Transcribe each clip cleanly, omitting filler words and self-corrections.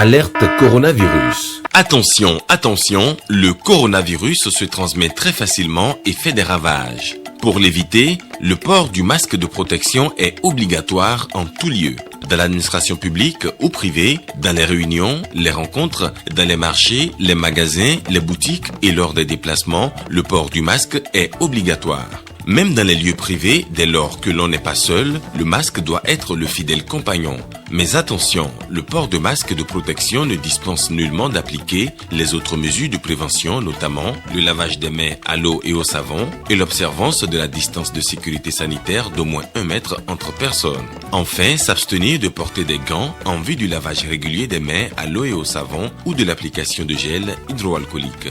Alerte coronavirus. Attention, attention, le coronavirus se transmet très facilement et fait des ravages. Pour l'éviter, le port du masque de protection est obligatoire en tout lieu. Dans l'administration publique ou privée, dans les réunions, les rencontres, dans les marchés, les magasins, les boutiques et lors des déplacements, le port du masque est obligatoire. Même dans les lieux privés, dès lors que l'on n'est pas seul, le masque doit être le fidèle compagnon. Mais attention, le port de masque de protection ne dispense nullement d'appliquer les autres mesures de prévention, notamment le lavage des mains à l'eau et au savon et l'observance de la distance de sécurité sanitaire d'au moins 1 mètre entre personnes. Enfin, s'abstenir de porter des gants en vue du lavage régulier des mains à l'eau et au savon ou de l'application de gel hydroalcoolique.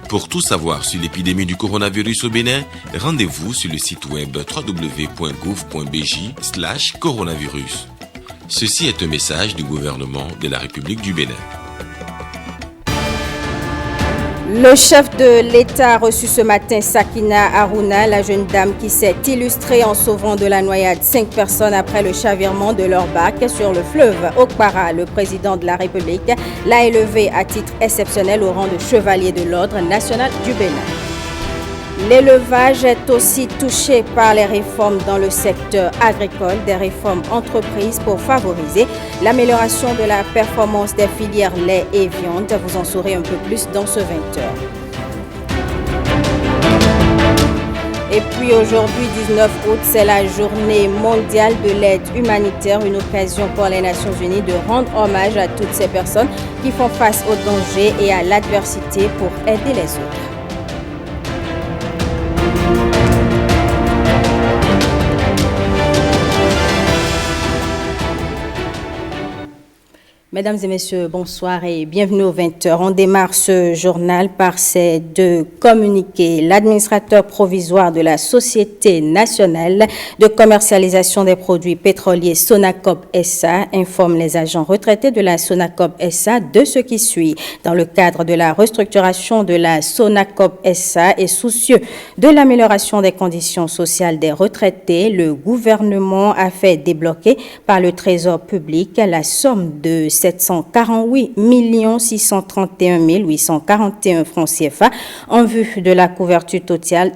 Pour tout savoir sur l'épidémie du coronavirus au Bénin, rendez-vous sur le site web www.gouv.bj/coronavirus. Ceci est un message du gouvernement de la République du Bénin. Le chef de l'État a reçu ce matin Sakina Harouna, la jeune dame qui s'est illustrée en sauvant de la noyade 5 personnes après le chavirement de leur barque sur le fleuve Okpara. Le président de la République l'a élevée à titre exceptionnel au rang de chevalier de l'Ordre national du Bénin. L'élevage est aussi touché par les réformes dans le secteur agricole, des réformes entreprises pour favoriser l'amélioration de la performance des filières lait et viande. Vous en saurez un peu plus dans ce 20h. Et puis aujourd'hui, 19 août, c'est la journée mondiale de l'aide humanitaire, une occasion pour les Nations Unies de rendre hommage à toutes ces personnes qui font face au danger et à l'adversité pour aider les autres. Mesdames et messieurs, bonsoir et bienvenue aux 20h. On démarre ce journal par ces deux communiqués. L'administrateur provisoire de la Société nationale de commercialisation des produits pétroliers Sonacop SA informe les agents retraités de la Sonacop SA de ce qui suit. Dans le cadre de la restructuration de la Sonacop SA et soucieux de l'amélioration des conditions sociales des retraités, le gouvernement a fait débloquer par le Trésor public la somme de 748 631 841 francs CFA en vue de la couverture totale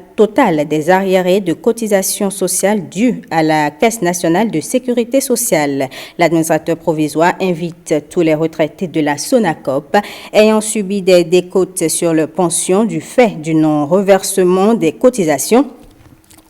des arriérés de cotisations sociales dues à la Caisse nationale de sécurité sociale. L'administrateur provisoire invite tous les retraités de la Sonacop ayant subi des décotes sur leur pension du fait du non-reversement des cotisations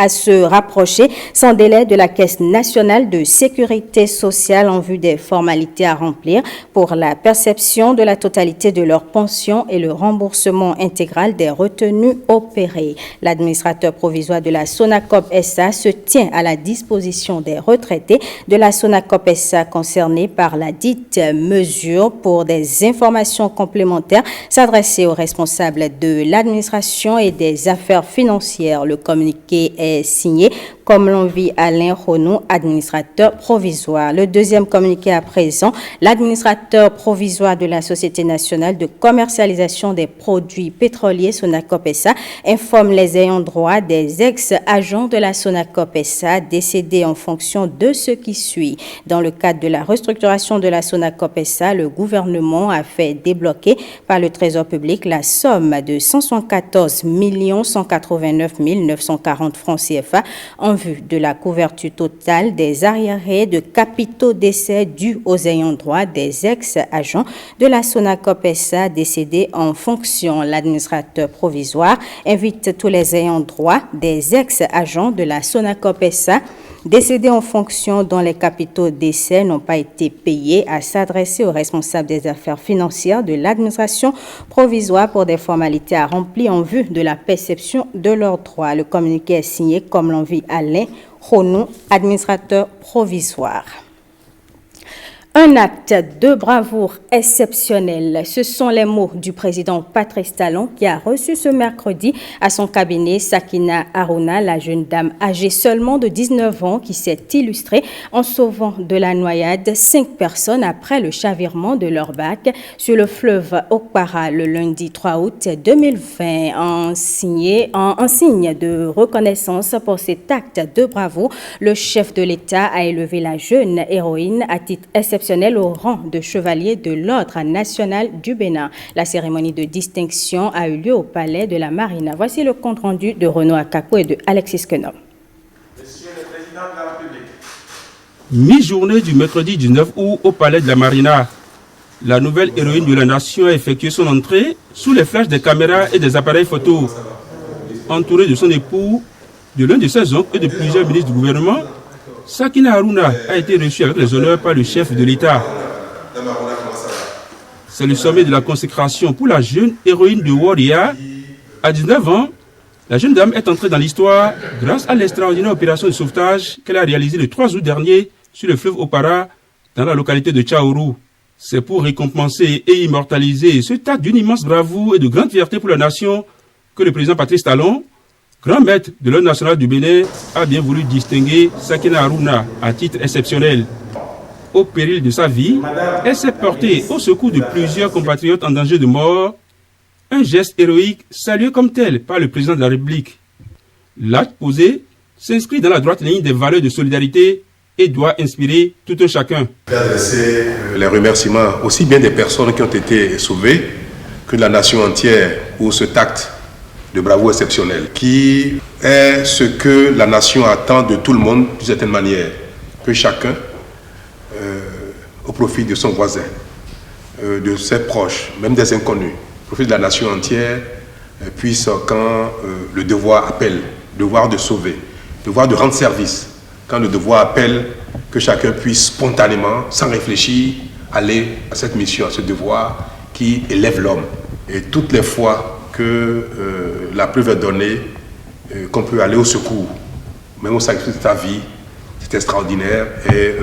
à se rapprocher sans délai de la Caisse nationale de sécurité sociale en vue des formalités à remplir pour la perception de la totalité de leur pension et le remboursement intégral des retenues opérées. L'administrateur provisoire de la Sonacop SA se tient à la disposition des retraités de la Sonacop SA concernés par la dite mesure pour des informations complémentaires s'adresser aux responsables de l'administration et des affaires financières. Le communiqué est signé comme l'envie Alain Renaud, administrateur provisoire. Le deuxième communiqué à présent, l'administrateur provisoire de la Société nationale de commercialisation des produits pétroliers Sonacop SA informe les ayants droit des ex-agents de la Sonacop SA décédés en fonction de ce qui suit. Dans le cadre de la restructuration de la Sonacop SA, le gouvernement a fait débloquer par le Trésor public la somme de 174 189 940 francs CFA en vue de la couverture totale des arriérés de capitaux d'essai dus aux ayants droit des ex-agents de la Sonacop SA décédés en fonction. L'administrateur provisoire invite tous les ayants droit des ex-agents de la Sonacop SA décédés en fonction dont les capitaux d'essai n'ont pas été payés à s'adresser aux responsables des affaires financières de l'administration provisoire pour des formalités à remplir en vue de la perception de leurs droits. Le communiqué est signé comme l'envie Alain Renaud, administrateur provisoire. Un acte de bravoure exceptionnel. Ce sont les mots du président Patrice Talon qui a reçu ce mercredi à son cabinet Sakina Harouna, la jeune dame âgée seulement de 19 ans qui s'est illustrée en sauvant de la noyade 5 personnes après le chavirement de leur barque sur le fleuve Okpara le lundi 3 août 2020. En signe de reconnaissance pour cet acte de bravoure, le chef de l'État a élevé la jeune héroïne à titre exceptionnel exceptionnel au rang de chevalier de l'Ordre national du Bénin. La cérémonie de distinction a eu lieu au palais de la Marina. Voici le compte-rendu de Renaud Akapo et de Alexis Kenom. Monsieur le Président de la République. Mi-journée du mercredi 19 août au palais de la Marina, la nouvelle héroïne de la nation a effectué son entrée sous les flashs des caméras et des appareils photo. Entourée de son époux, de l'un de ses oncles et de plusieurs ministres du gouvernement, Sakina Harouna a été reçue avec les honneurs par le chef de l'État. C'est le sommet de la consécration pour la jeune héroïne de Warrior. À 19 ans, la jeune dame est entrée dans l'histoire grâce à l'extraordinaire opération de sauvetage qu'elle a réalisée le 3 août dernier sur le fleuve Opara, dans la localité de Tchaourou. C'est pour récompenser et immortaliser ce acte d'une immense bravoure et de grande fierté pour la nation que le président Patrice Talon, grand maître de l'Ordre national du Bénin, a bien voulu distinguer Sakina Harouna à titre exceptionnel. Au péril de sa vie, elle s'est portée au secours de plusieurs compatriotes en danger de mort, un geste héroïque salué comme tel par le président de la République. L'acte posé s'inscrit dans la droite ligne des valeurs de solidarité et doit inspirer tout un chacun. Adresser les remerciements aussi bien des personnes qui ont été sauvées que de la nation entière pour cet acte de bravoure exceptionnel, qui est ce que la nation attend de tout le monde d'une certaine manière, que chacun, au profit de son voisin, de ses proches, même des inconnus, au profit de la nation entière, puisse, quand le devoir appelle, devoir de sauver, devoir de rendre service, quand le devoir appelle, que chacun puisse spontanément, sans réfléchir, aller à cette mission, à ce devoir qui élève l'homme. Et toutes les fois que la preuve est donnée, qu'on peut aller au secours, même au sacrifice de sa vie, c'est extraordinaire et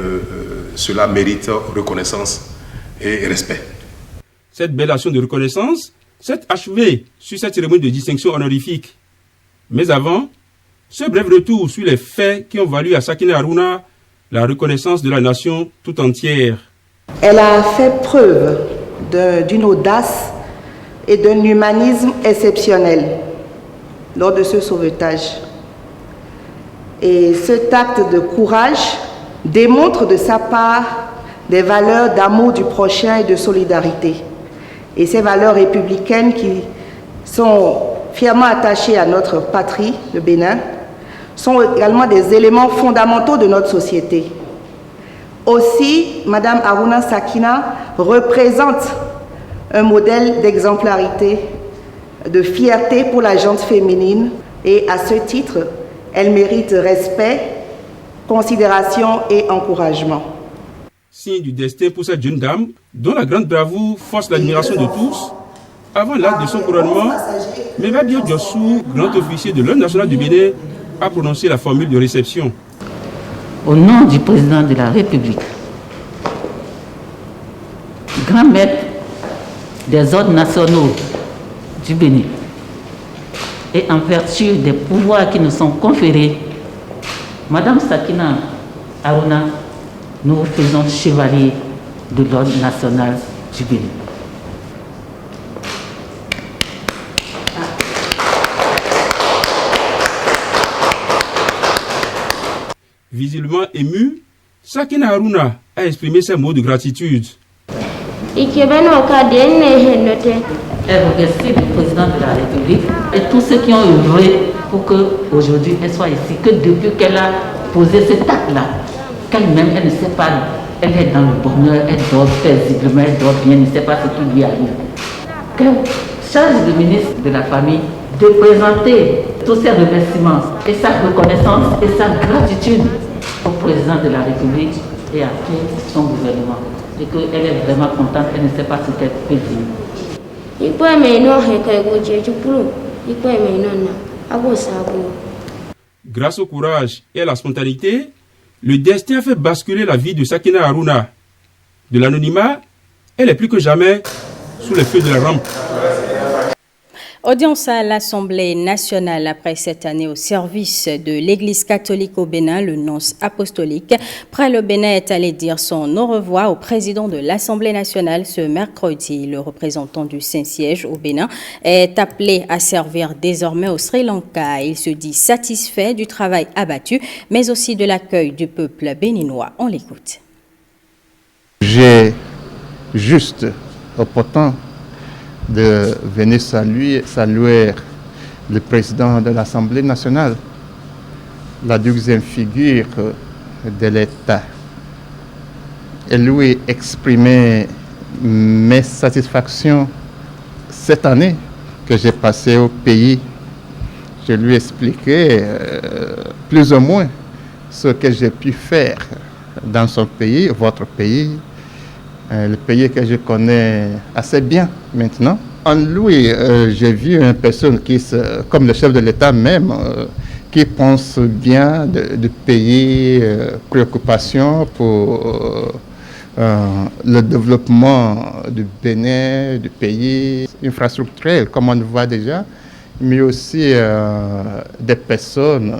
cela mérite reconnaissance et respect. Cette belle action de reconnaissance s'est achevée sur cette cérémonie de distinction honorifique. Mais avant, ce bref retour sur les faits qui ont valu à Sakina Harouna la reconnaissance de la nation tout entière. Elle a fait preuve d'une audace et d'un humanisme exceptionnel lors de ce sauvetage. Et cet acte de courage démontre de sa part des valeurs d'amour du prochain et de solidarité. Et ces valeurs républicaines qui sont fièrement attachées à notre patrie, le Bénin, sont également des éléments fondamentaux de notre société. Aussi, Madame Harouna Sakina représente un modèle d'exemplarité, de fierté pour la gente féminine et à ce titre, elle mérite respect, considération et encouragement. Signe du destin pour cette jeune dame, dont la grande bravoure force l'admiration de tous. Avant l'acte de son couronnement, Mébabio Diossou, grand officier de l'Ordre national du Bénin, a prononcé la formule de réception. Au nom du président de la République, grand maître des ordres nationaux du Bénin, et en vertu des pouvoirs qui nous sont conférés, Madame Sakina Harouna, nous vous faisons chevalier de l'Ordre national du Bénin. Visiblement ému, Sakina Harouna a exprimé ses mots de gratitude. Elle remercie le président de la République et tous ceux qui ont œuvré pour qu'aujourd'hui elle soit ici, que depuis qu'elle a posé cet acte-là, qu'elle-même, elle ne sait pas, elle est dans le bonheur, elle dort paisiblement, elle dort bien, elle ne sait pas ce qui lui arrive. Qu'elle charge le ministre de la Famille de présenter tous ses remerciements et sa reconnaissance et sa gratitude au président de la République et à tout son gouvernement. Et qu'elle est vraiment contente, elle ne sait pas ce qu'elle peut dire. Grâce au courage et à la spontanéité, le destin a fait basculer la vie de Sakina Harouna. De l'anonymat, elle est plus que jamais sous les feux de la rampe. Audience à l'Assemblée nationale après cette année au service de l'Église catholique au Bénin, le nonce apostolique. Près le Bénin est allé dire son au revoir au président de l'Assemblée nationale ce mercredi. Le représentant du Saint-Siège au Bénin est appelé à servir désormais au Sri Lanka. Il se dit satisfait du travail abattu, mais aussi de l'accueil du peuple béninois. On l'écoute. J'ai juste opportun de venir saluer le président de l'Assemblée nationale, la deuxième figure de l'État, et lui exprimer mes satisfactions cette année que j'ai passée au pays. Je lui ai expliqué plus ou moins ce que j'ai pu faire dans son pays, votre pays, le pays que je connais assez bien maintenant. En lui, j'ai vu une personne qui, comme le chef de l'État même, qui pense bien de pays, préoccupations pour le développement du Bénin, du pays, infrastructurel, comme on le voit déjà, mais aussi des personnes,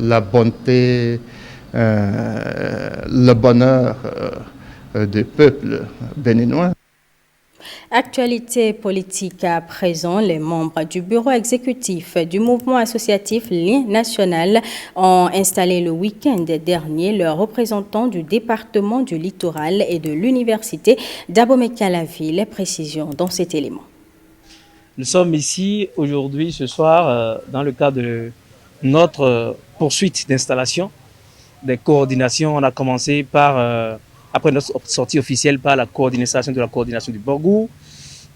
la bonté, le bonheur du peuple béninois. Actualité politique à présent, les membres du bureau exécutif du mouvement associatif Lien National ont installé le week-end dernier leurs représentants du département du littoral et de l'université d'Abomey-Calavi. Les précisions dans cet élément. Nous sommes ici aujourd'hui, ce soir, dans le cadre de notre poursuite d'installation des coordinations. On a commencé par, après notre sortie officielle, par la coordination de la coordination du Borgou.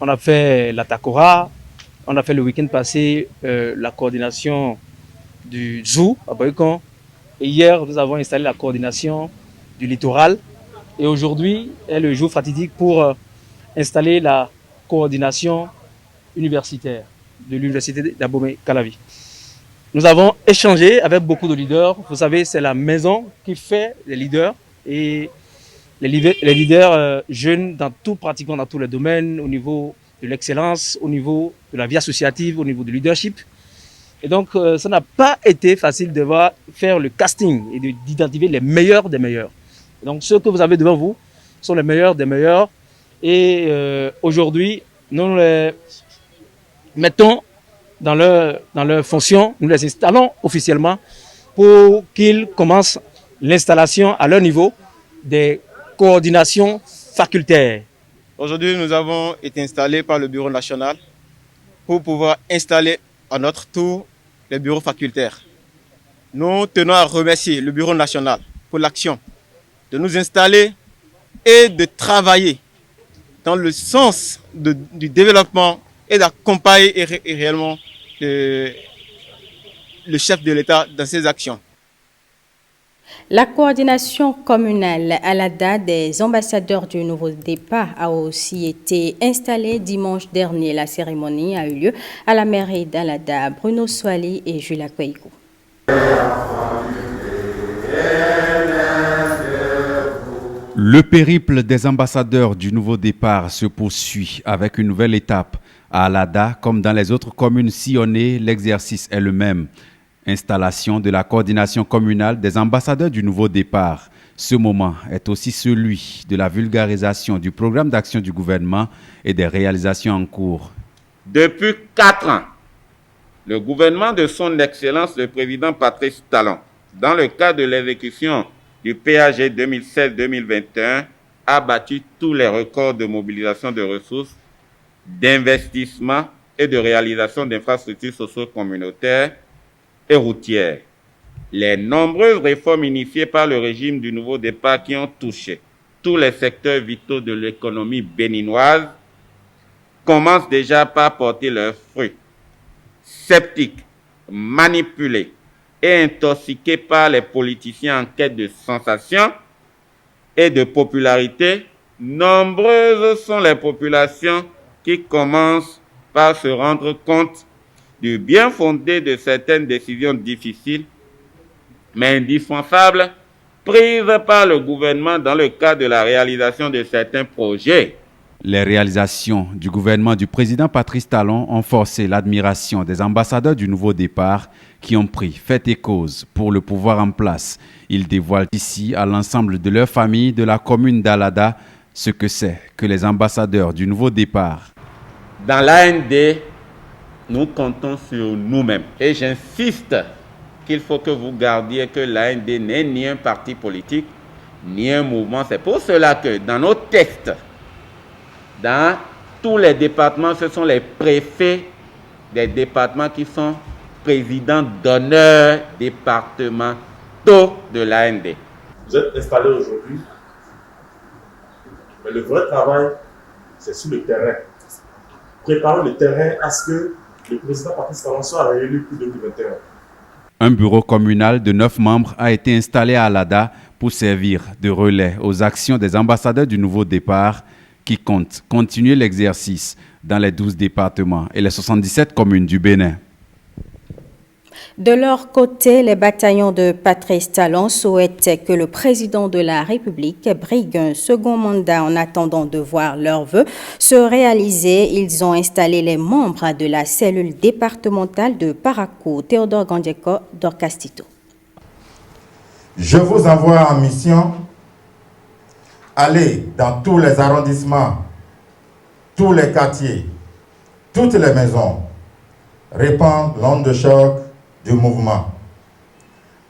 On a fait la Takora. On a fait le week-end passé la coordination du Zou à Boycon. Et hier, nous avons installé la coordination du littoral. Et aujourd'hui est le jour fatidique pour installer la coordination universitaire de l'université d'Abomey-Calavi. Nous avons échangé avec beaucoup de leaders. Vous savez, c'est la maison qui fait les leaders. Et les leaders jeunes pratiquement dans tous les domaines, au niveau de l'excellence, au niveau de la vie associative, au niveau du leadership. Et donc, ça n'a pas été facile de faire le casting et d'identifier les meilleurs des meilleurs. Et donc, ceux que vous avez devant vous sont les meilleurs des meilleurs. Et aujourd'hui, nous les mettons dans leur fonction, nous les installons officiellement pour qu'ils commencent l'installation à leur niveau des coordinations facultaires. Aujourd'hui, nous avons été installés par le bureau national pour pouvoir installer à notre tour les bureaux facultaires. Nous tenons à remercier le bureau national pour l'action de nous installer et de travailler dans le sens du développement et d'accompagner réellement le chef de l'État dans ses actions. La coordination communale à la date des ambassadeurs du nouveau départ a aussi été installée dimanche dernier. La cérémonie a eu lieu à la mairie d'Alada. Bruno Swali et Julia Kweiko. Le périple des ambassadeurs du nouveau départ se poursuit avec une nouvelle étape. À Alada, comme dans les autres communes sillonnées, l'exercice est le même. Installation de la coordination communale des ambassadeurs du nouveau départ. Ce moment est aussi celui de la vulgarisation du programme d'action du gouvernement et des réalisations en cours. Depuis 4 ans, le gouvernement de son Excellence le président Patrice Talon, dans le cadre de l'exécution du PAG 2016-2021, a battu tous les records de mobilisation de ressources, d'investissement et de réalisation d'infrastructures socio-communautaires et routières. Les nombreuses réformes initiées par le régime du nouveau départ qui ont touché tous les secteurs vitaux de l'économie béninoise commencent déjà par porter leurs fruits. Sceptiques, manipulés et intoxiqués par les politiciens en quête de sensations et de popularité, nombreuses sont les populations qui commencent par se rendre compte du bien fondé de certaines décisions difficiles, mais indispensables, prises par le gouvernement dans le cadre de la réalisation de certains projets. Les réalisations du gouvernement du président Patrice Talon ont forcé l'admiration des ambassadeurs du nouveau départ qui ont pris fait et cause pour le pouvoir en place. Ils dévoilent ici à l'ensemble de leur famille de la commune d'Alada ce que c'est que les ambassadeurs du nouveau départ. Dans l'AND, nous comptons sur nous-mêmes. Et j'insiste qu'il faut que vous gardiez que l'AND n'est ni un parti politique, ni un mouvement. C'est pour cela que dans nos textes, dans tous les départements, ce sont les préfets des départements qui sont présidents d'honneur départementaux de l'AND. Vous êtes installés aujourd'hui, mais le vrai travail, c'est sur le terrain. Préparer le terrain à ce que le président Patrice Talon soit réélu pour 2021. Un bureau communal de 9 membres a été installé à Alada pour servir de relais aux actions des ambassadeurs du nouveau départ qui comptent continuer l'exercice dans les 12 départements et les 77 communes du Bénin. De leur côté, les bataillons de Patrice Talon souhaitent que le président de la République brigue un second mandat en attendant de voir leurs vœux se réaliser. Ils ont installé les membres de la cellule départementale de Parakou, Théodore Gandieko d'Orcastito. Je vous envoie en mission, aller dans tous les arrondissements, tous les quartiers, toutes les maisons, répandre l'onde de choc du mouvement.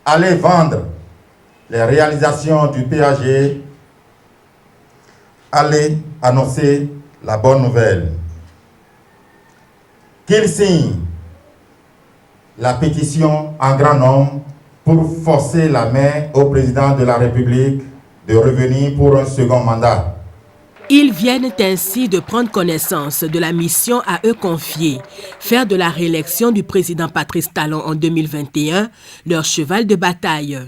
Allez vendre les réalisations du PAG. Allez annoncer la bonne nouvelle. Qu'ils signent la pétition en grand nombre pour forcer la main au président de la République de revenir pour un second mandat. Ils viennent ainsi de prendre connaissance de la mission à eux confiée, faire de la réélection du président Patrice Talon en 2021 leur cheval de bataille.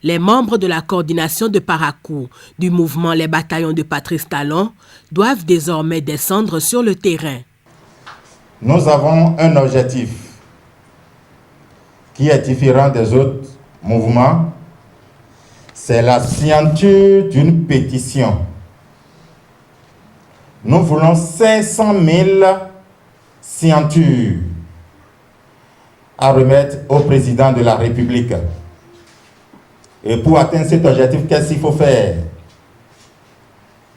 Les membres de la coordination de Parakou du mouvement Les Bataillons de Patrice Talon doivent désormais descendre sur le terrain. Nous avons un objectif qui est différent des autres mouvements, c'est la signature d'une pétition. Nous voulons 500 000 signatures à remettre au président de la République. Et pour atteindre cet objectif, qu'est-ce qu'il faut faire?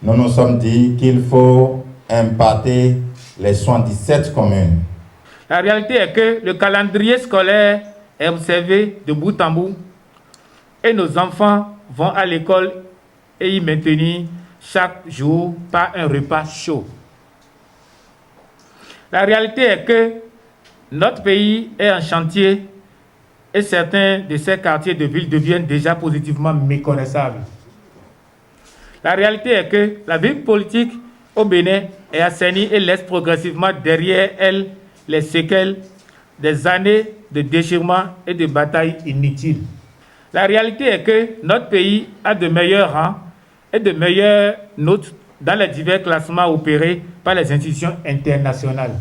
Nous nous sommes dit qu'il faut imparter les 77 communes. La réalité est que le calendrier scolaire est observé de bout en bout et nos enfants vont à l'école et y maintenir chaque jour par un repas chaud. La réalité est que notre pays est en chantier et certains de ces quartiers de ville deviennent déjà positivement méconnaissables. La réalité est que la vie politique au Bénin est assainie et laisse progressivement derrière elle les séquelles des années de déchirement et de batailles inutiles. La réalité est que notre pays a de meilleurs rangs et de meilleures notes dans les divers classements opérés par les institutions internationales.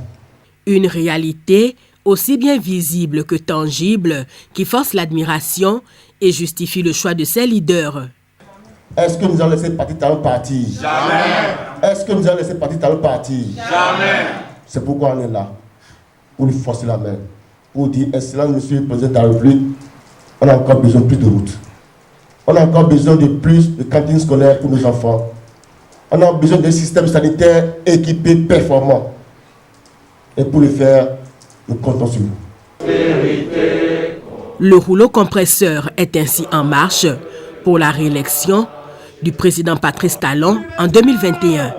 Une réalité aussi bien visible que tangible qui force l'admiration et justifie le choix de ses leaders. Est-ce que nous allons laisser Patrice Talon partir? Jamais. Est-ce que nous allons laisser Patrice Talon partir? Jamais. C'est pourquoi on est là, pour lui forcer la main, pour dire, excellent monsieur le président de la République, on a encore besoin de plus de routes. On a encore besoin de plus de cantines scolaires pour nos enfants. On a besoin d'un système sanitaire équipé, performant. Et pour le faire, nous comptons sur vous. Le rouleau compresseur est ainsi en marche pour la réélection du président Patrice Talon en 2021.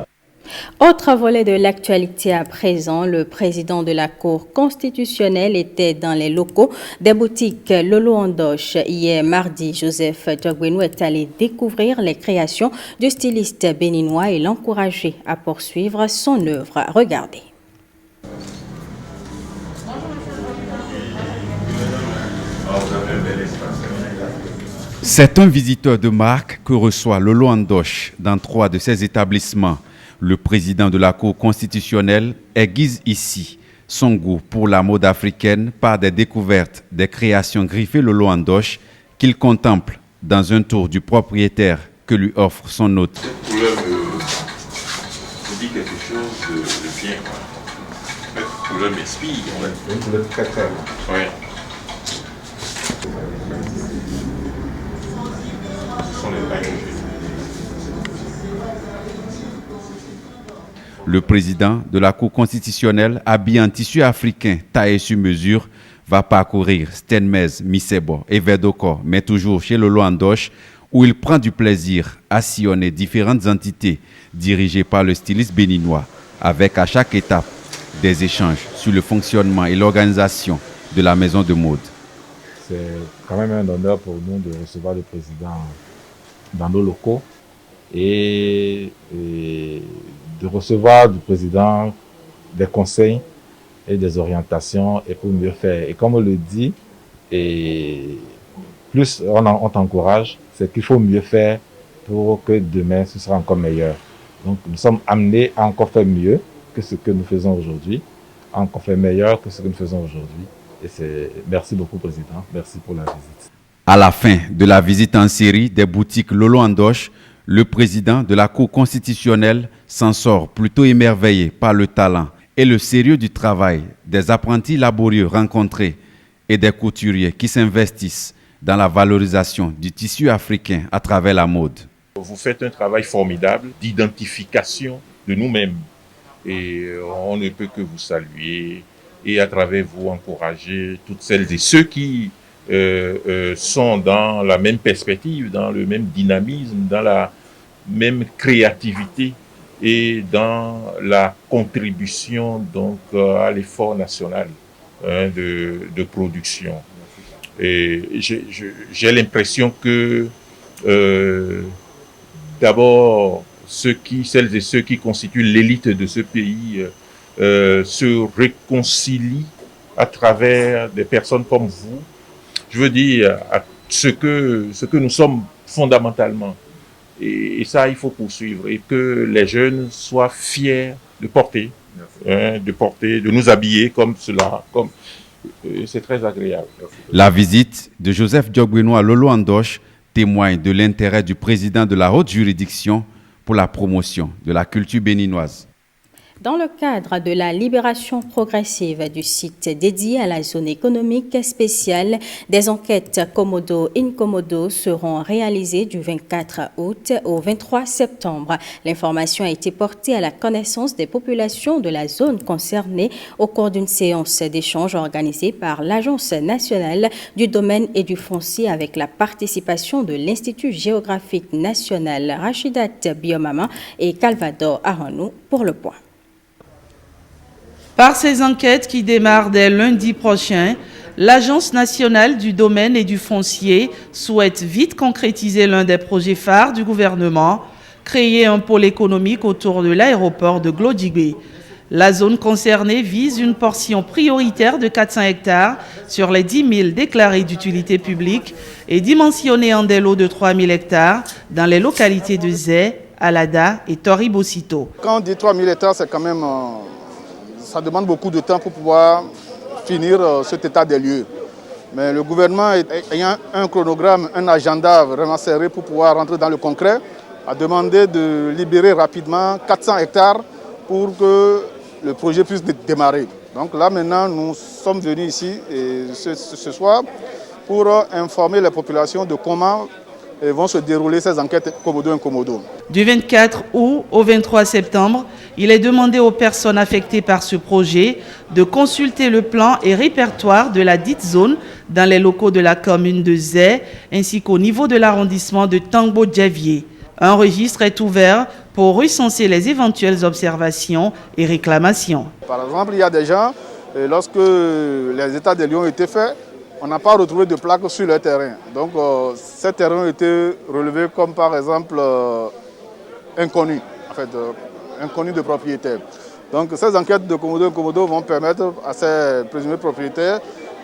Autre volet de l'actualité à présent, le président de la Cour constitutionnelle était dans les locaux des boutiques Lolo Andoche. Hier mardi, Joseph Djogbenou est allé découvrir les créations du styliste béninois et l'encourager à poursuivre son œuvre. Regardez. C'est un visiteur de marque que reçoit Lolo Andoche dans 3 de ses établissements. Le président de la Cour constitutionnelle aiguise ici son goût pour la mode africaine par des découvertes des créations griffées Lolo Andoche qu'il contemple dans un tour du propriétaire que lui offre son hôte. Cette couleur me dit quelque chose de bien. Cette couleur m'inspire. Une couleur très très bonne. Oui. Ce sont les pains que j'ai. Le président de la Cour constitutionnelle, habillé en tissu africain taillé sur mesure, va parcourir Stenmez, Misebo et Verdocor, mais toujours chez Lolo Andoche, où il prend du plaisir à sillonner différentes entités dirigées par le styliste béninois, avec à chaque étape des échanges sur le fonctionnement et l'organisation de la maison de mode. C'est quand même un honneur pour nous de recevoir le président dans nos locaux et de recevoir du président des conseils et des orientations et pour mieux faire. Et comme on le dit, et plus on t'encourage, c'est qu'il faut mieux faire pour que demain ce sera encore meilleur. Donc nous sommes amenés à encore faire mieux que ce que nous faisons aujourd'hui, à encore faire meilleur que ce que nous faisons aujourd'hui. Et merci beaucoup, Président. Merci pour la visite. À la fin de la visite en série des boutiques Lolo Andoche, le président de la Cour constitutionnelle s'en sort plutôt émerveillé par le talent et le sérieux du travail des apprentis laborieux rencontrés et des couturiers qui s'investissent dans la valorisation du tissu africain à travers la mode. Vous faites un travail formidable d'identification de nous-mêmes et on ne peut que vous saluer et à travers vous encourager toutes celles et ceux qui sont dans la même perspective, dans le même dynamisme, dans la même créativité et dans la contribution donc à l'effort national de production. Et j'ai l'impression que d'abord celles et ceux qui constituent l'élite de ce pays se réconcilient à travers des personnes comme vous. Je veux dire à ce que nous sommes fondamentalement. Et ça, il faut poursuivre. Et que les jeunes soient fiers de porter, de nous habiller comme cela. C'est très agréable. La visite de Joseph Diogweno à Lolo Andoche témoigne de l'intérêt du président de la haute juridiction pour la promotion de la culture béninoise. Dans le cadre de la libération progressive du site dédié à la zone économique spéciale, des enquêtes Komodo-Inkomodo seront réalisées du 24 août au 23 septembre. L'information a été portée à la connaissance des populations de la zone concernée au cours d'une séance d'échange organisée par l'Agence nationale du domaine et du foncier avec la participation de l'Institut géographique national Rachidat Biomama et Calvador Aranou pour le point. Par ces enquêtes qui démarrent dès lundi prochain, l'Agence nationale du domaine et du foncier souhaite vite concrétiser l'un des projets phares du gouvernement, créer un pôle économique autour de l'aéroport de Glodjibé. La zone concernée vise une portion prioritaire de 400 hectares sur les 10 000 déclarés d'utilité publique et dimensionnée en des lots de 3 000 hectares dans les localités de Zé, Alada et Toribosito. Quand on dit 3 000 hectares, c'est quand même... ça demande beaucoup de temps pour pouvoir finir cet état des lieux. Mais le gouvernement, ayant un chronogramme, un agenda vraiment serré pour pouvoir rentrer dans le concret, a demandé de libérer rapidement 400 hectares pour que le projet puisse démarrer. Donc là maintenant, nous sommes venus ici ce soir pour informer les populations de comment vont se dérouler ces enquêtes Komodo-Inkomodo. Du 24 août au 23 septembre, il est demandé aux personnes affectées par ce projet de consulter le plan et répertoire de la dite zone dans les locaux de la commune de Zé ainsi qu'au niveau de l'arrondissement de Tangbo-Djavier. Un registre est ouvert pour recenser les éventuelles observations et réclamations. Par exemple, il y a des gens, lorsque les états des lieux ont été faits, on n'a pas retrouvé de plaques sur le terrain. Donc, ces terrains ont été relevés comme par exemple inconnus, en fait, inconnus de propriétaires. Donc, ces enquêtes de Komodo-Inkomodo vont permettre à ces présumés propriétaires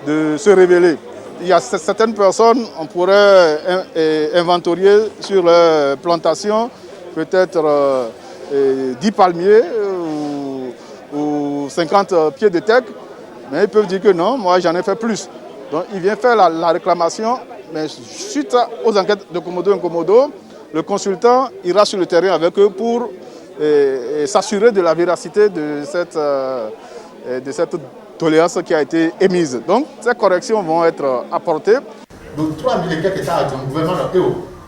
de se révéler. Il y a certaines personnes, on pourrait inventorier sur leur plantation peut-être 10 palmiers ou 50 pieds de teck, mais ils peuvent dire que non, moi j'en ai fait plus. Donc il vient faire la réclamation, mais suite aux enquêtes de Komodo-Inkomodo, le consultant ira sur le terrain avec eux pour s'assurer de la véracité de cette tolérance qui a été émise. Donc ces corrections vont être apportées. Donc 3 000 hectares dans le gouvernement de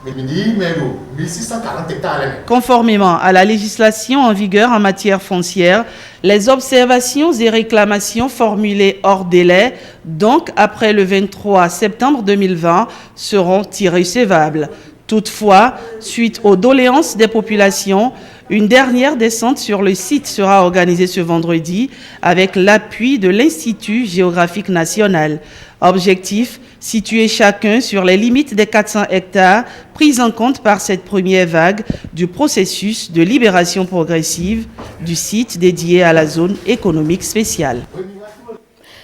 mais 1640 hectares. Conformément à la législation en vigueur en matière foncière, les observations et réclamations formulées hors délai, donc après le 23 septembre 2020, seront irrécevables. Toutefois, suite aux doléances des populations, une dernière descente sur le site sera organisée ce vendredi avec l'appui de l'Institut géographique national. Objectif, situer chacun sur les limites des 400 hectares prises en compte par cette première vague du processus de libération progressive du site dédié à la zone économique spéciale.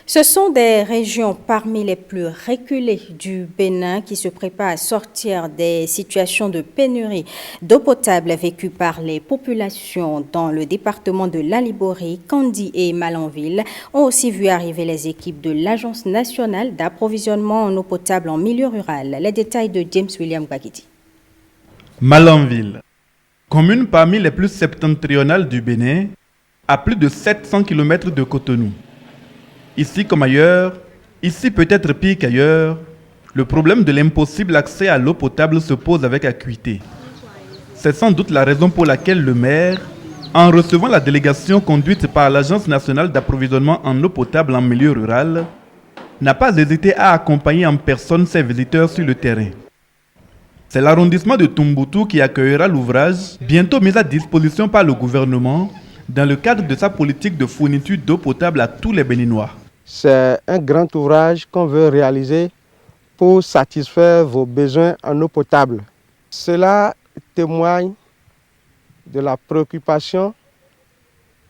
Ce sont des régions parmi les plus reculées du Bénin qui se préparent à sortir des situations de pénurie d'eau potable vécues par les populations dans le département de la Liborie, Kandi et Malanville ont aussi vu arriver les équipes de l'Agence nationale d'approvisionnement en eau potable en milieu rural. Les détails de James William Bagidi. Malanville, commune parmi les plus septentrionales du Bénin, à plus de 700 km de Cotonou. Ici comme ailleurs, ici peut-être pire qu'ailleurs, le problème de l'impossible accès à l'eau potable se pose avec acuité. C'est sans doute la raison pour laquelle le maire, en recevant la délégation conduite par l'Agence nationale d'approvisionnement en eau potable en milieu rural, n'a pas hésité à accompagner en personne ses visiteurs sur le terrain. C'est l'arrondissement de Tombouctou qui accueillera l'ouvrage, bientôt mis à disposition par le gouvernement, dans le cadre de sa politique de fourniture d'eau potable à tous les Béninois. C'est un grand ouvrage qu'on veut réaliser pour satisfaire vos besoins en eau potable. Cela témoigne de la préoccupation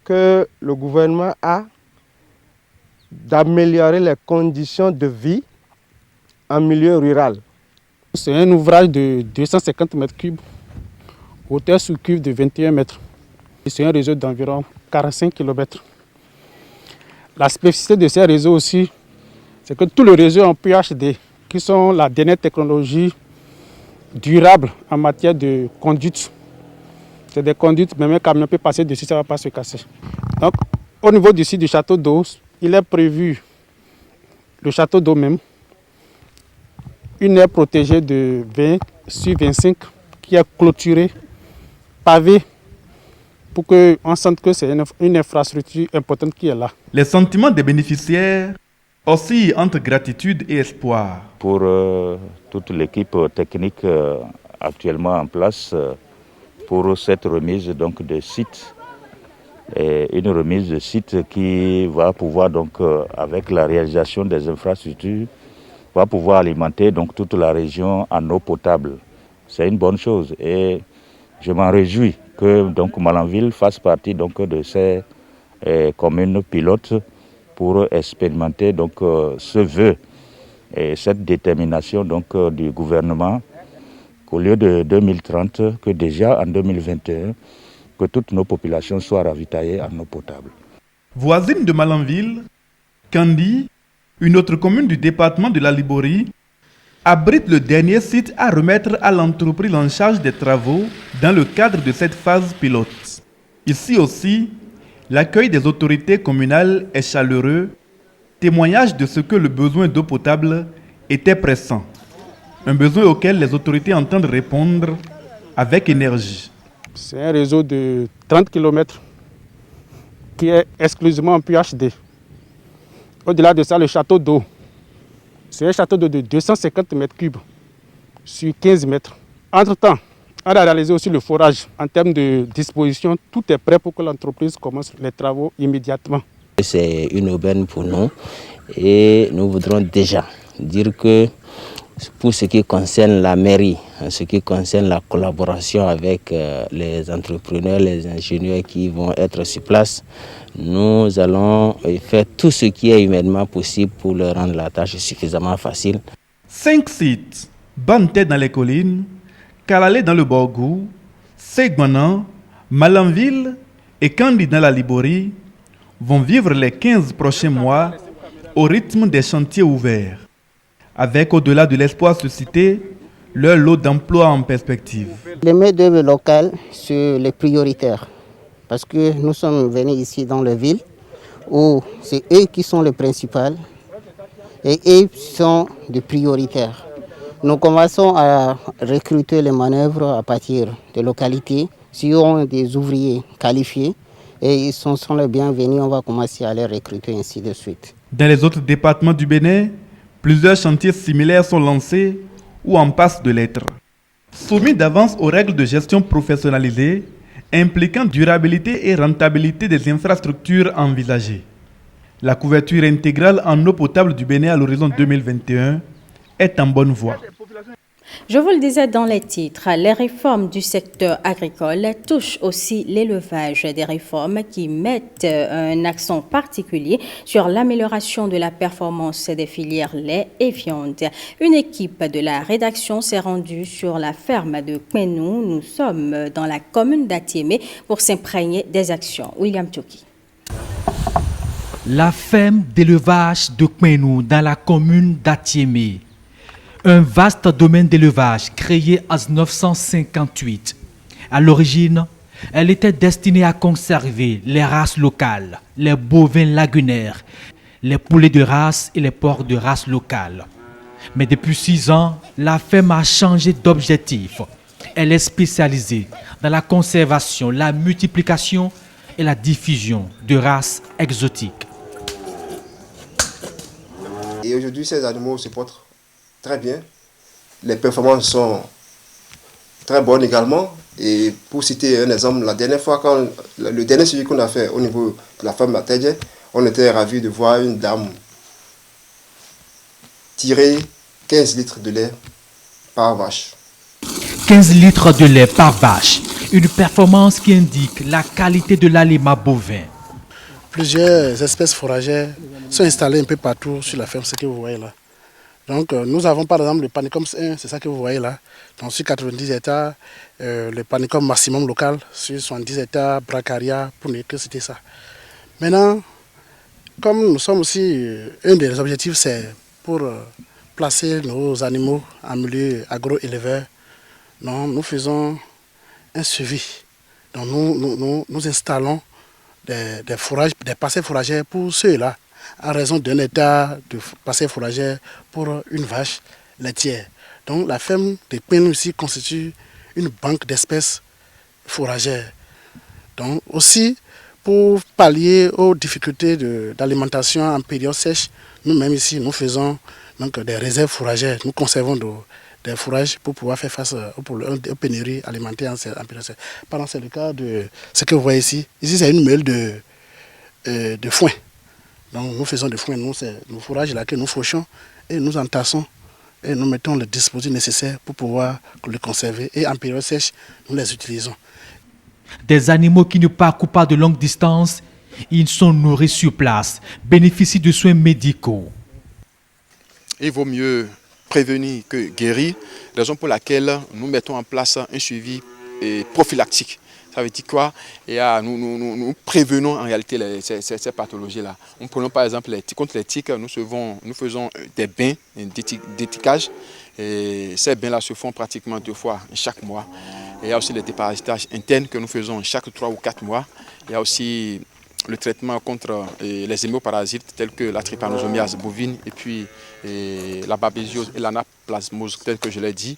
que le gouvernement a d'améliorer les conditions de vie en milieu rural. C'est un ouvrage de 250 mètres cubes, hauteur sous cuve de 21 mètres. C'est un réseau d'environ 45 km. La spécificité de ces réseaux aussi, c'est que tout le réseau en PHD, qui sont la dernière technologie durable en matière de conduite. C'est des conduites, même un camion peut passer dessus, ça ne va pas se casser. Donc, au niveau du site du château d'eau, il est prévu, le château d'eau même, une aire protégée de 20 sur 25 qui est clôturée, pavée, pour qu'on sente que c'est une infrastructure importante qui est là. Les sentiments des bénéficiaires oscillent entre gratitude et espoir. Pour toute l'équipe technique actuellement en place, pour cette remise donc, de site, et une remise de site qui va pouvoir, donc, avec la réalisation des infrastructures, va pouvoir alimenter donc, toute la région en eau potable. C'est une bonne chose et je m'en réjouis que donc, Malanville fasse partie donc, de ces communes pilotes pour expérimenter donc, ce vœu et cette détermination donc, du gouvernement qu'au lieu de 2030, que déjà en 2021, que toutes nos populations soient ravitaillées en eau potable. Voisine de Malanville, Kandi, une autre commune du département de la Liborie, abrite le dernier site à remettre à l'entreprise en charge des travaux dans le cadre de cette phase pilote. Ici aussi, l'accueil des autorités communales est chaleureux, témoignage de ce que le besoin d'eau potable était pressant. Un besoin auquel les autorités entendent répondre avec énergie. C'est un réseau de 30 km qui est exclusivement en PHD. Au-delà de ça, le château d'eau, c'est un château d'eau de 250 mètres cubes sur 15 mètres. Entre-temps, on a réalisé aussi le forage. En termes de disposition, tout est prêt pour que l'entreprise commence les travaux immédiatement. C'est une aubaine pour nous et nous voudrons déjà dire que pour ce qui concerne la mairie, en ce qui concerne la collaboration avec les entrepreneurs, les ingénieurs qui vont être sur place, nous allons faire tout ce qui est humainement possible pour leur rendre la tâche suffisamment facile. 5 sites, Banté dans les collines, Kalalé dans le Borgou, Segmanan, Malanville et Kandi dans la Liborie vont vivre les 15 prochains mois au rythme des chantiers ouverts, avec au-delà de l'espoir suscité, leur lot d'emplois en perspective. Les main-d'œuvre locales, c'est les prioritaires. Parce que nous sommes venus ici dans la ville où c'est eux qui sont les principaux et eux sont des prioritaires. Nous commençons à recruter les manœuvres à partir des localités. Si on a des ouvriers qualifiés et ils sont les bienvenus, on va commencer à les recruter ainsi de suite. Dans les autres départements du Bénin, plusieurs chantiers similaires sont lancés ou en passe de l'être. Soumis d'avance aux règles de gestion professionnalisées, impliquant durabilité et rentabilité des infrastructures envisagées. La couverture intégrale en eau potable du Bénin à l'horizon 2021 est en bonne voie. Je vous le disais dans les titres, les réformes du secteur agricole touchent aussi l'élevage, des réformes qui mettent un accent particulier sur l'amélioration de la performance des filières lait et viande. Une équipe de la rédaction s'est rendue sur la ferme de Kmenou. Nous sommes dans la commune d'Atiémé pour s'imprégner des actions. William Tchoki. La ferme d'élevage de Kmenou dans la commune d'Atiémé. Un vaste domaine d'élevage créé en 1958. À l'origine, elle était destinée à conserver les races locales, les bovins lagunaires, les poulets de race et les porcs de race locale. Mais depuis 6 ans, la ferme a changé d'objectif. Elle est spécialisée dans la conservation, la multiplication et la diffusion de races exotiques. Et aujourd'hui, ces animaux se portent très bien. Les performances sont très bonnes également. Et pour citer un exemple, la dernière fois, le dernier suivi qu'on a fait au niveau de la ferme Matedje, on était ravis de voir une dame tirer 15 litres de lait par vache. 15 litres de lait par vache, une performance qui indique la qualité de l'aliment bovin. Plusieurs espèces fourragères sont installées un peu partout sur la ferme, ce que vous voyez là. Donc nous avons par exemple le panicum 1, c'est ça que vous voyez là. Donc sur 90 hectares, le panicum maximum local, sur 70 hectares, Bracaria, pour ne que citer ça. Maintenant, comme nous sommes aussi, un des objectifs c'est pour placer nos animaux en milieu agro-éleveur, nous faisons un suivi. Donc nous installons des fourrages, des passées fourragères pour ceux-là, en raison d'un état de passé fourragère pour une vache laitière. Donc la ferme de Kmenou ici constitue une banque d'espèces fourragères. Donc aussi, pour pallier aux difficultés d'alimentation en période sèche, nous-mêmes ici, nous faisons donc, des réserves fourragères. Nous conservons des fourrages pour pouvoir faire face aux pénuries alimentaires en période sèche. Par exemple, c'est le cas de ce que vous voyez ici. Ici, c'est une meule de foin. Donc nous faisons des foins, c'est nos fourrages là que nous fauchons et nous entassons et nous mettons les dispositifs nécessaires pour pouvoir les conserver. Et en période sèche, nous les utilisons. Des animaux qui ne parcourent pas de longue distance, ils sont nourris sur place, bénéficient de soins médicaux. Il vaut mieux prévenir que guérir, raison pour laquelle nous mettons en place un suivi prophylactique. Ça veut dire quoi? Et nous prévenons en réalité ces pathologies-là. Nous prenons par exemple contre les tiques, nous faisons des bains d'étiquage. Et ces bains-là se font pratiquement 2 fois chaque mois. Et il y a aussi les déparasitages internes que nous faisons chaque 3 ou 4 mois. Il y a aussi le traitement contre les hémoparasites tels que la trypanosomiase bovine et puis la babésiose et l'anaplasmose tels que je l'ai dit.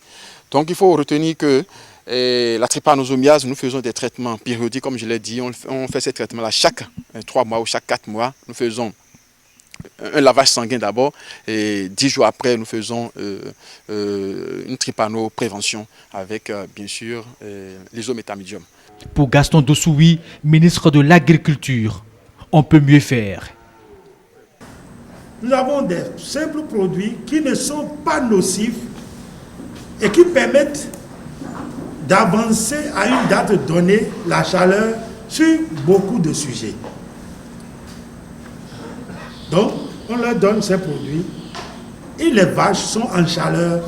Donc il faut retenir que la trypanosomiase, nous faisons des traitements périodiques, comme je l'ai dit. On fait ces traitements-là chaque 3 mois ou chaque 4 mois. Nous faisons un lavage sanguin d'abord et 10 jours après, nous faisons une trypanoprévention avec, bien sûr, l'isométhamédium. Pour Gaston Dossoui, ministre de l'Agriculture, on peut mieux faire. Nous avons des simples produits qui ne sont pas nocifs et qui permettent d'avancer à une date donnée la chaleur sur beaucoup de sujets. Donc, on leur donne ces produits et les vaches sont en chaleur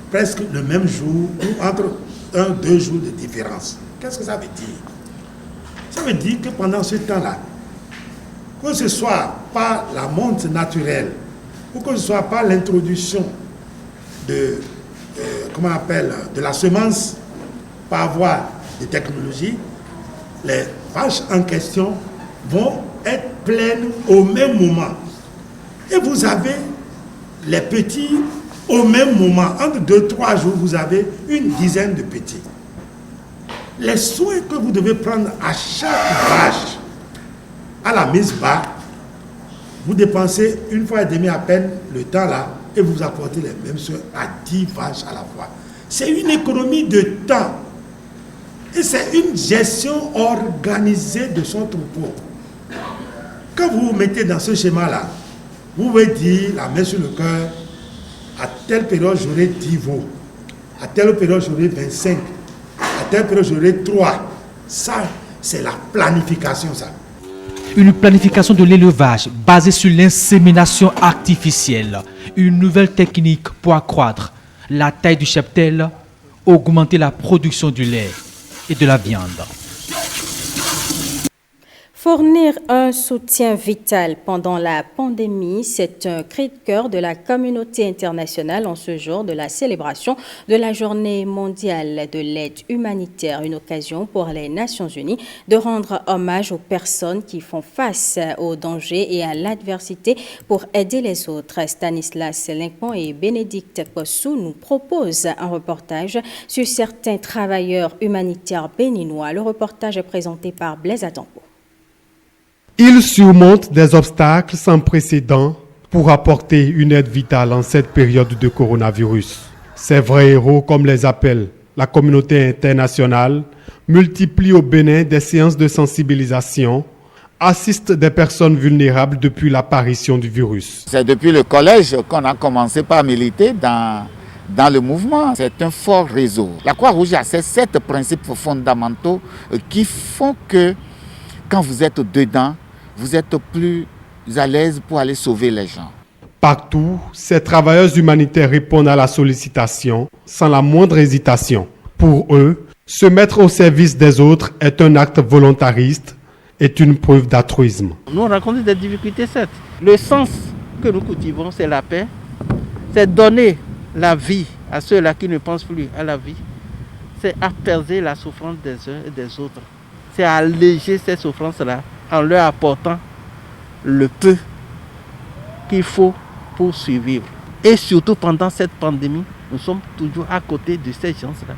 presque le même jour ou entre 1-2 jours de différence. Qu'est-ce que ça veut dire? Ça veut dire que pendant ce temps-là, que ce soit par la monte naturelle ou que ce soit par l'introduction de, de la semence par voie de technologie, les vaches en question vont être pleines au même moment. Et vous avez les petits au même moment. Entre 2-3 jours, vous avez une dizaine de petits. Les soins que vous devez prendre à chaque vache, à la mise bas, vous dépensez 1 fois et demie à peine le temps là et vous apportez les mêmes soins à 10 vaches à la fois. C'est une économie de temps. Et c'est une gestion organisée de son troupeau. Quand vous vous mettez dans ce schéma-là, vous pouvez dire la main sur le cœur, à telle période j'aurai 10 veaux, à telle période j'aurai 25, à telle période j'aurai 3. Ça, c'est la planification, ça. Une planification de l'élevage basée sur l'insémination artificielle. Une nouvelle technique pour accroître la taille du cheptel, augmenter la production du lait et de la viande. Fournir un soutien vital pendant la pandémie, c'est un cri de cœur de la communauté internationale en ce jour de la célébration de la Journée mondiale de l'aide humanitaire, une occasion pour les Nations Unies de rendre hommage aux personnes qui font face aux dangers et à l'adversité pour aider les autres. Stanislas Limpon et Bénédicte Possou nous proposent un reportage sur certains travailleurs humanitaires béninois. Le reportage est présenté par Blaise Atampo. Ils surmontent des obstacles sans précédent pour apporter une aide vitale en cette période de coronavirus. Ces vrais héros, comme les appelle la communauté internationale, multiplient au Bénin des séances de sensibilisation, assistent des personnes vulnérables depuis l'apparition du virus. C'est depuis le collège qu'on a commencé par militer dans le mouvement. C'est un fort réseau. La Croix-Rouge a ces 7 principes fondamentaux qui font que quand vous êtes dedans, vous êtes plus à l'aise pour aller sauver les gens. Partout, ces travailleurs humanitaires répondent à la sollicitation sans la moindre hésitation. Pour eux, se mettre au service des autres est un acte volontariste, est une preuve d'altruisme. Nous on rencontre des difficultés, certes. Le sens que nous cultivons, c'est la paix. C'est donner la vie à ceux-là qui ne pensent plus à la vie. C'est apaiser la souffrance des uns et des autres. C'est alléger ces souffrances-là en leur apportant le peu qu'il faut pour survivre. Et surtout pendant cette pandémie, nous sommes toujours à côté de ces gens-là.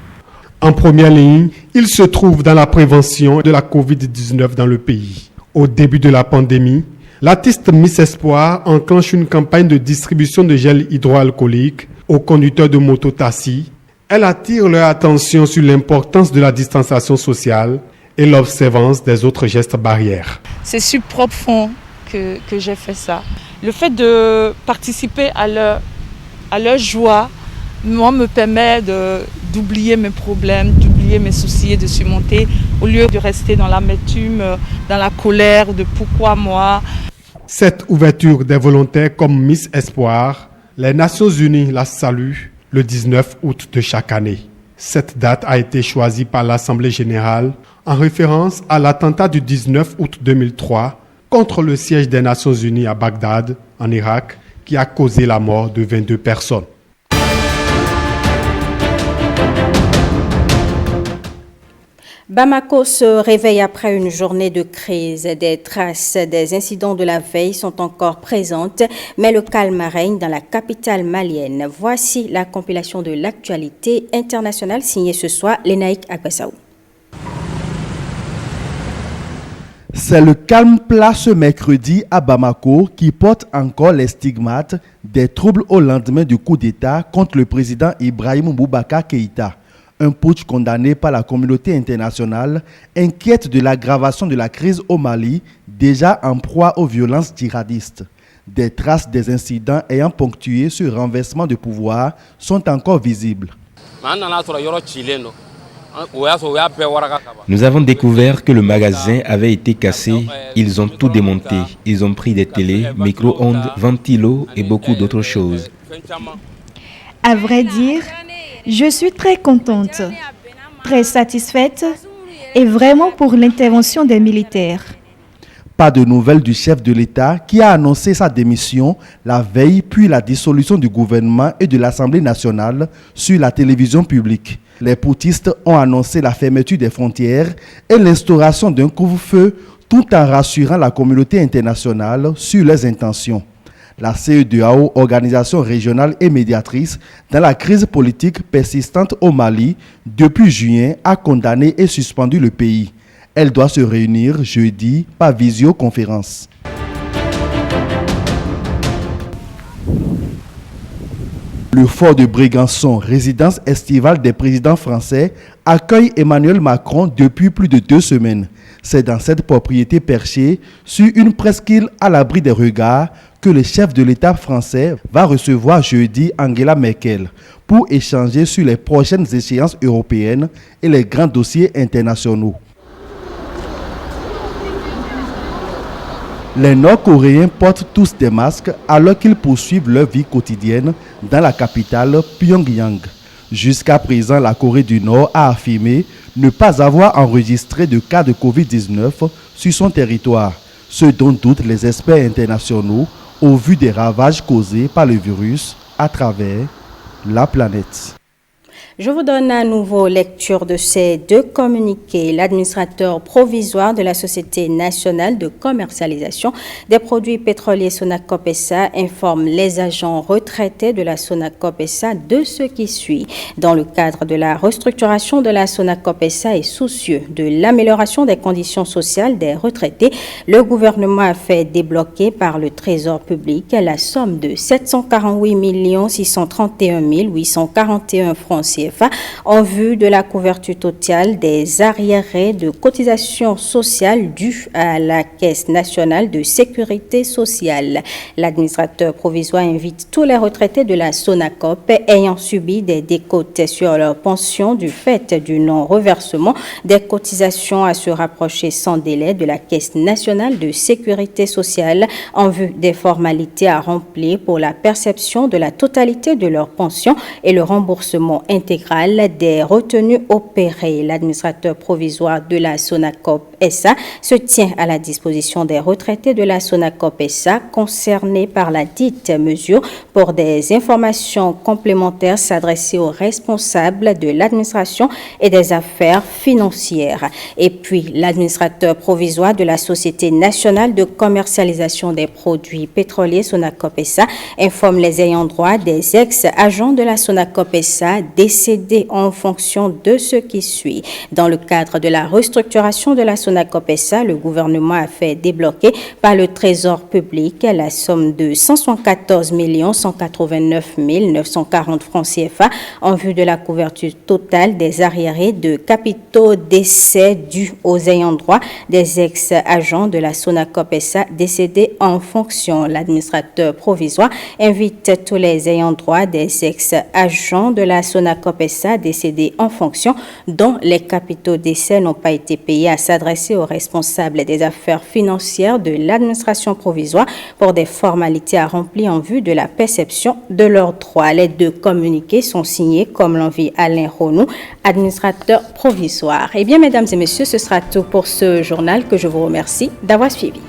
En première ligne, ils se trouvent dans la prévention de la Covid-19 dans le pays. Au début de la pandémie, l'artiste Miss Espoir enclenche une campagne de distribution de gel hydroalcoolique aux conducteurs de moto-taxi. Elle attire leur attention sur l'importance de la distanciation sociale et l'observance des autres gestes barrières. C'est sur propre fond que j'ai fait ça. Le fait de participer à leur joie, moi, me permet d'oublier mes problèmes, d'oublier mes soucis et de surmonter, au lieu de rester dans l'amertume, dans la colère de pourquoi moi. Cette ouverture des volontaires comme Miss Espoir, les Nations Unies la saluent le 19 août de chaque année. Cette date a été choisie par l'Assemblée générale en référence à l'attentat du 19 août 2003 contre le siège des Nations Unies à Bagdad, en Irak, qui a causé la mort de 22 personnes. Bamako se réveille après une journée de crise. Des traces des incidents de la veille sont encore présentes, mais le calme règne dans la capitale malienne. Voici la compilation de l'actualité internationale signée ce soir, Lénaïk Akbassaou. C'est le calme plat ce mercredi à Bamako qui porte encore les stigmates des troubles au lendemain du coup d'État contre le président Ibrahim Boubacar Keïta. Un putsch condamné par la communauté internationale, inquiète de l'aggravation de la crise au Mali, déjà en proie aux violences djihadistes. Des traces des incidents ayant ponctué ce renversement de pouvoir sont encore visibles. Nous avons découvert que le magasin avait été cassé. Ils ont tout démonté. Ils ont pris des télés, micro-ondes, ventilos et beaucoup d'autres choses. À vrai dire, je suis très contente, très satisfaite et vraiment pour l'intervention des militaires. Pas de nouvelles du chef de l'État qui a annoncé sa démission la veille puis la dissolution du gouvernement et de l'Assemblée nationale sur la télévision publique. Les putschistes ont annoncé la fermeture des frontières et l'instauration d'un couvre-feu tout en rassurant la communauté internationale sur leurs intentions. La CEDEAO, organisation régionale et médiatrice dans la crise politique persistante au Mali, depuis juin, a condamné et suspendu le pays. Elle doit se réunir jeudi par Le fort de Brégançon, résidence estivale des présidents français, accueille Emmanuel Macron depuis plus de 2 semaines. C'est dans cette propriété perchée, sur une presqu'île à l'abri des regards, que le chef de l'État français va recevoir jeudi Angela Merkel pour échanger sur les prochaines échéances européennes et les grands dossiers internationaux. Les Nord-Coréens portent tous des masques alors qu'ils poursuivent leur vie quotidienne dans la capitale Pyongyang. Jusqu'à présent, la Corée du Nord a affirmé ne pas avoir enregistré de cas de Covid-19 sur son territoire, ce dont doutent les experts internationaux au vu des ravages causés par le virus à travers la planète. Je vous donne à nouveau lecture de ces 2 communiqués. L'administrateur provisoire de la Société nationale de commercialisation des produits pétroliers Sonacop SA informe les agents retraités de la Sonacop SA de ce qui suit. Dans le cadre de la restructuration de la Sonacop SA et soucieux de l'amélioration des conditions sociales des retraités, le gouvernement a fait débloquer par le Trésor public la somme de 748 631 841 francs CFA en vue de la couverture totale des arriérés de cotisations sociales dues à la Caisse nationale de sécurité sociale. L'administrateur provisoire invite tous les retraités de la Sonacop ayant subi des décotes sur leur pension du fait du non-reversement des cotisations à se rapprocher sans délai de la Caisse nationale de sécurité sociale en vue des formalités à remplir pour la perception de la totalité de leur pension et le remboursement intégral des retenues opérées. L'administrateur provisoire de la Sonacop SA se tient à la disposition des retraités de la Sonacop SA concernés par la dite mesure. Pour des informations complémentaires, s'adresser aux responsables de l'administration et des affaires financières. Et puis, l'administrateur provisoire de la Société nationale de commercialisation des produits pétroliers Sonacop SA informe les ayants droit des ex-agents de la Sonacop SA décédés en fonction de ce qui suit. Dans le cadre de la restructuration de la Sonacop SA, le gouvernement a fait débloquer par le Trésor public la somme de 174 189 940 francs CFA en vue de la couverture totale des arriérés de capitaux décès dus aux ayants droit des ex-agents de la Sonacop SA décédés en fonction. L'administrateur provisoire invite tous les ayants droit des ex-agents de la Sonacop SA décédés en fonction dont les capitaux décès n'ont pas été payés à s'adresser aux responsables des affaires financières de l'administration provisoire pour des formalités à remplir en vue de la perception de leurs droits. Les 2 communiqués sont signés, comme l'envie Alain Ronou, administrateur provisoire. Eh bien, mesdames et messieurs, ce sera tout pour ce journal que je vous remercie d'avoir suivi.